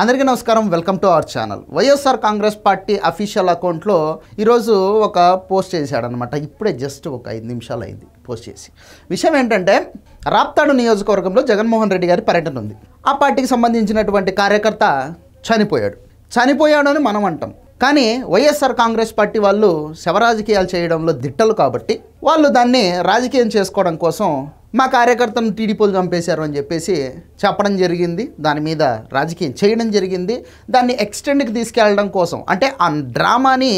అందరికీ నమస్కారం. Welcome to our channel. YSR Congress party official అకౌంట్లో ఈరోజు ఒక పోస్ట్ చేశాడనమాట. ఇప్పుడే జస్ట్ ఒక 5 నిమిషాలు అయింది పోస్ట్ చేసి. విషయం ఏంటంటే, రాప్తాడు నియోజకవర్గంలో జగన్మోహన్ రెడ్డి గారి పర్యటన ఉంది. ఆ పార్టీకి సంబంధించినటువంటి కార్యకర్త చనిపోయాడు అని మనం అంటాం. కానీ వైఎస్ఆర్ కాంగ్రెస్ పార్టీ వాళ్ళు శవరాజకీయాలు చేయడంలో దిట్టలు కాబట్టి వాళ్ళు దాన్ని రాజకీయం చేసుకోవడం కోసం మా కార్యకర్తను టీడీపీలు చంపేశారు అని చెప్పేసి చెప్పడం జరిగింది. దాని మీద రాజకీయం చేయడం జరిగింది. దాన్ని ఎక్స్టెండ్కి తీసుకెళ్ళడం కోసం, అంటే ఆ డ్రామాని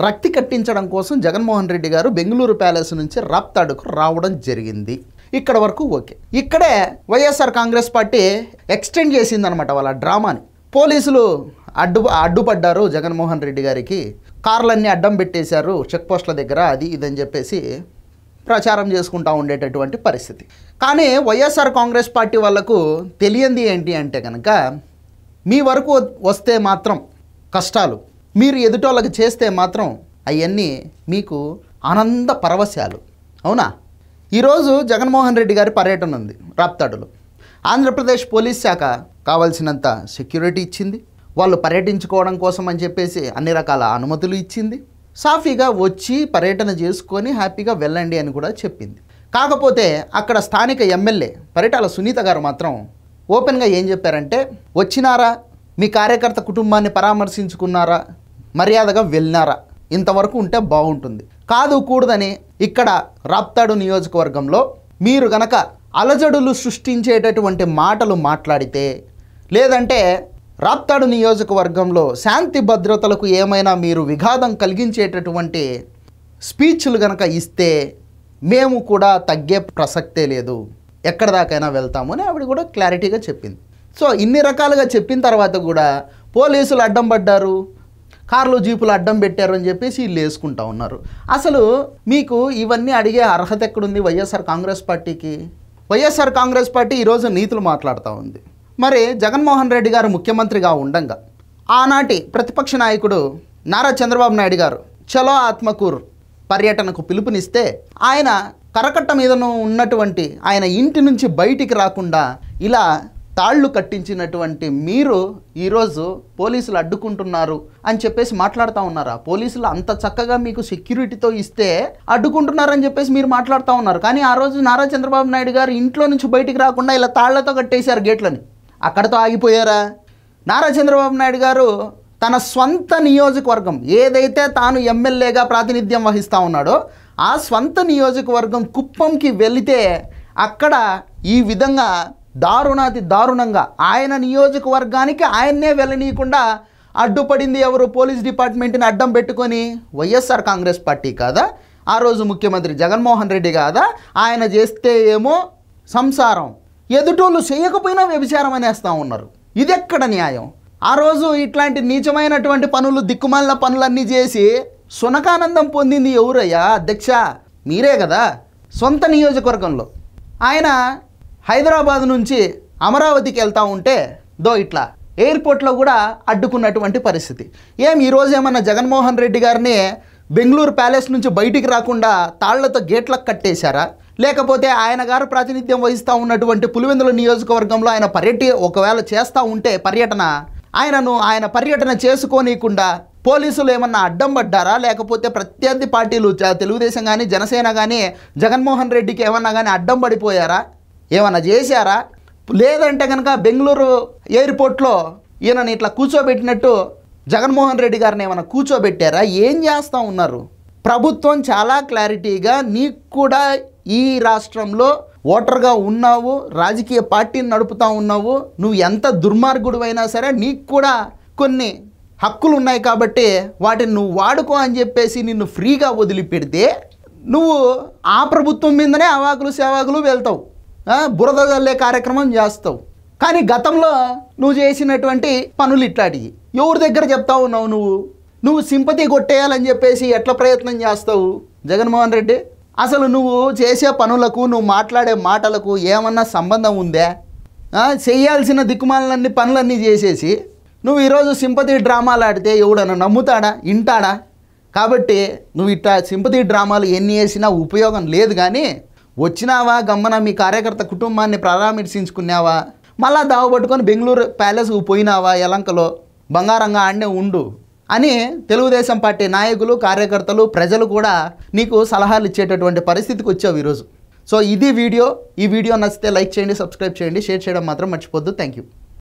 రక్తి కట్టించడం కోసం జగన్మోహన్ రెడ్డి గారు బెంగళూరు ప్యాలెస్ నుంచి రాప్తాడుకు రావడం జరిగింది. ఇక్కడ వరకు ఓకే. ఇక్కడే వైఎస్ఆర్ కాంగ్రెస్ పార్టీ ఎక్స్టెండ్ చేసిందనమాట వాళ్ళ డ్రామాని. పోలీసులు అడ్డుపడ్డారు జగన్మోహన్ రెడ్డి గారికి, కార్లన్నీ అడ్డం పెట్టేశారు చెక్ పోస్టుల దగ్గర, అది ఇదని చెప్పేసి ప్రచారం చేసుకుంటూ ఉండేటటువంటి పరిస్థితి. కానీ వైఎస్ఆర్ కాంగ్రెస్ పార్టీ వాళ్ళకు తెలియంది ఏంటి అంటే కనుక, మీ వరకు వస్తే మాత్రం కష్టాలు, మీరు ఎదుటోళ్ళకి చేస్తే మాత్రం అవన్నీ మీకు ఆనంద పరవశాలు. అవునా? ఈరోజు జగన్మోహన్ రెడ్డి గారి పర్యటన ఉంది రాప్తాడులో. ఆంధ్రప్రదేశ్ పోలీస్ శాఖ కావాల్సినంత సెక్యూరిటీ ఇచ్చింది. వాళ్ళు పర్యటించుకోవడం కోసం అని చెప్పేసి అన్ని రకాల అనుమతులు ఇచ్చింది. సాఫీగా వచ్చి పర్యటన చేసుకొని హ్యాపీగా వెళ్ళండి అని కూడా చెప్పింది. కాకపోతే అక్కడ స్థానిక ఎమ్మెల్యే పరిటాల సునీత గారు మాత్రం ఓపెన్గా ఏం చెప్పారంటే, వచ్చినారా, మీ కార్యకర్త కుటుంబాన్ని పరామర్శించుకున్నారా, మర్యాదగా వెళ్ళినారా, ఇంతవరకు ఉంటే బాగుంటుంది. కాదు కూడదని ఇక్కడ రాప్తాడు నియోజకవర్గంలో మీరు గనక అలజడులు సృష్టించేటటువంటి మాటలు మాట్లాడితే, లేదంటే రాప్తాడు నియోజకవర్గంలో శాంతి భద్రతలకు ఏమైనా మీరు విఘాతం కలిగించేటటువంటి స్పీచ్లు కనుక ఇస్తే మేము కూడా తగ్గే ప్రసక్తే లేదు, ఎక్కడ దాకైనా వెళ్తాము అని ఆవిడ కూడా క్లారిటీగా చెప్పింది. సో ఇన్ని రకాలుగా చెప్పిన తర్వాత కూడా పోలీసులు అడ్డం పడ్డారు, కార్లు జీపులు అడ్డం పెట్టారు అని చెప్పేసి వీళ్ళు వేసుకుంటా ఉన్నారు. అసలు మీకు ఇవన్నీ అడిగే అర్హత ఎక్కడుంది వైఎస్ఆర్ కాంగ్రెస్ పార్టీకి? వైఎస్ఆర్ కాంగ్రెస్ పార్టీ ఈరోజు నీతులు మాట్లాడుతూ ఉంది. మరి జగన్మోహన్ రెడ్డి గారు ముఖ్యమంత్రిగా ఉండంగా ఆనాటి ప్రతిపక్ష నాయకుడు నారా చంద్రబాబు నాయుడు గారు చలో ఆత్మకూరు పర్యటనకు పిలుపునిస్తే ఆయన కరకట్ట మీదను ఉన్నటువంటి ఆయన ఇంటి నుంచి బయటికి రాకుండా ఇలా తాళ్ళు కట్టించినటువంటి మీరు ఈరోజు పోలీసులు అడ్డుకుంటున్నారు అని చెప్పేసి మాట్లాడుతూ ఉన్నారా? పోలీసులు అంత చక్కగా మీకు సెక్యూరిటీతో ఇస్తే అడ్డుకుంటున్నారని చెప్పేసి మీరు మాట్లాడుతూ ఉన్నారు. కానీ ఆ రోజు నారా చంద్రబాబు నాయుడు గారు ఇంట్లో నుంచి బయటికి రాకుండా ఇలా తాళ్లతో కట్టేశారు గేట్లని. అక్కడతో ఆగిపోయారా? నారా చంద్రబాబు నాయుడు గారు తన స్వంత నియోజకవర్గం, ఏదైతే తాను ఎమ్మెల్యేగా ప్రాతినిధ్యం వహిస్తూ ఉన్నాడో ఆ స్వంత నియోజకవర్గం కుప్పంకి వెళితే అక్కడ ఈ విధంగా దారుణాతి దారుణంగా ఆయన నియోజకవర్గానికి ఆయన్నే వెళ్ళనీయకుండా అడ్డుపడింది ఎవరు? పోలీస్ డిపార్ట్మెంట్ని అడ్డం పెట్టుకొని వైఎస్ఆర్ కాంగ్రెస్ పార్టీ కాదా? ఆ రోజు ముఖ్యమంత్రి జగన్మోహన్ రెడ్డి కాదా? ఆయన చేస్తే ఏమో సంసారం, ఎదుటోళ్ళు చేయకపోయినా వ్యభిచారం అనేస్తూ ఉన్నారు. ఇది ఎక్కడ న్యాయం? ఆ రోజు ఇట్లాంటి నీచమైనటువంటి పనులు, దిక్కుమాలిన పనులన్నీ చేసి సునకానందం పొందింది ఎవరయ్యా? అధ్యక్ష మీరే కదా. సొంత నియోజకవర్గంలో ఆయన హైదరాబాద్ నుంచి అమరావతికి వెళ్తూ ఉంటే ఇట్లా ఎయిర్పోర్ట్లో కూడా అడ్డుకున్నటువంటి పరిస్థితి. ఈరోజు ఏమన్నా జగన్మోహన్ రెడ్డి గారిని బెంగళూరు ప్యాలెస్ నుంచి బయటికి రాకుండా తాళ్లతో గేట్లకు కట్టేశారా? లేకపోతే ఆయన గారు ప్రాతినిధ్యం వహిస్తూ ఉన్నటువంటి పులివెందుల నియోజకవర్గంలో ఆయన ఒకవేళ చేస్తూ ఉంటే ఆయన పర్యటన చేసుకోనీయకుండా పోలీసులు ఏమన్నా అడ్డం పడ్డారా? లేకపోతే ప్రత్యర్థి పార్టీలు తెలుగుదేశం కానీ జనసేన కానీ జగన్మోహన్ రెడ్డికి ఏమన్నా కానీ అడ్డం పడిపోయారా? ఏమన్నా చేశారా? లేదంటే కనుక బెంగళూరు ఎయిర్పోర్ట్లో ఈయనని ఇట్లా కూర్చోబెట్టినట్టు జగన్మోహన్ రెడ్డి గారిని ఏమైనా కూర్చోబెట్టారా? ఏం చేస్తూ ఉన్నారు? ప్రభుత్వం చాలా క్లారిటీగా, నీకు కూడా ఈ రాష్ట్రంలో ఓటర్గా ఉన్నావు, రాజకీయ పార్టీని నడుపుతూ ఉన్నావు, నువ్వు ఎంత దుర్మార్గుడివైనా సరే నీకు కూడా కొన్ని హక్కులు ఉన్నాయి కాబట్టి వాటిని నువ్వు వాడుకో అని చెప్పేసి నిన్ను ఫ్రీగా వదిలిపెడితే నువ్వు ఆ ప్రభుత్వం మీదనే అవాకులు సేవాకులు వెళ్తావు, బురద జల్లే కార్యక్రమం చేస్తావు. కానీ గతంలో నువ్వు చేసినటువంటి పనులు ఇట్లాంటివి ఎవరి దగ్గర చెప్తా ఉన్నావు? నువ్వు సింపతి కొట్టేయాలని చెప్పేసి ఎట్లా ప్రయత్నం చేస్తావు జగన్మోహన్ రెడ్డి? అసలు నువ్వు చేసే పనులకు, నువ్వు మాట్లాడే మాటలకు ఏమన్నా సంబంధం ఉందా? చేయాల్సిన దిక్కుమాలన్నీ పనులన్నీ చేసేసి నువ్వు ఈరోజు సింపతి డ్రామాలు ఆడితే ఎవడన్నా నమ్ముతాడా, వింటాడా? కాబట్టి నువ్వు ఇట్లా సింపతి డ్రామాలు ఎన్ని వేసినా ఉపయోగం లేదు. కానీ వచ్చినావా గమ్మన మీ కార్యకర్త కుటుంబాన్ని పరామర్శించుకున్నావా, మళ్ళా దావ పట్టుకొని బెంగళూరు ప్యాలెస్కు పోయినావా యలంకలో బంగారంగా ఆడనే ఉండు అని తెలుగుదేశం పార్టీ నాయకులు, కార్యకర్తలు, ప్రజలు కూడా నీకు సలహాలు ఇచ్చేటటువంటి పరిస్థితికి వచ్చావు ఈరోజు. సో ఇది వీడియో. ఈ వీడియో నచ్చితే లైక్ చేయండి, సబ్స్క్రైబ్ చేయండి, షేర్ చేయడం మాత్రం మర్చిపోద్దు. Thank you.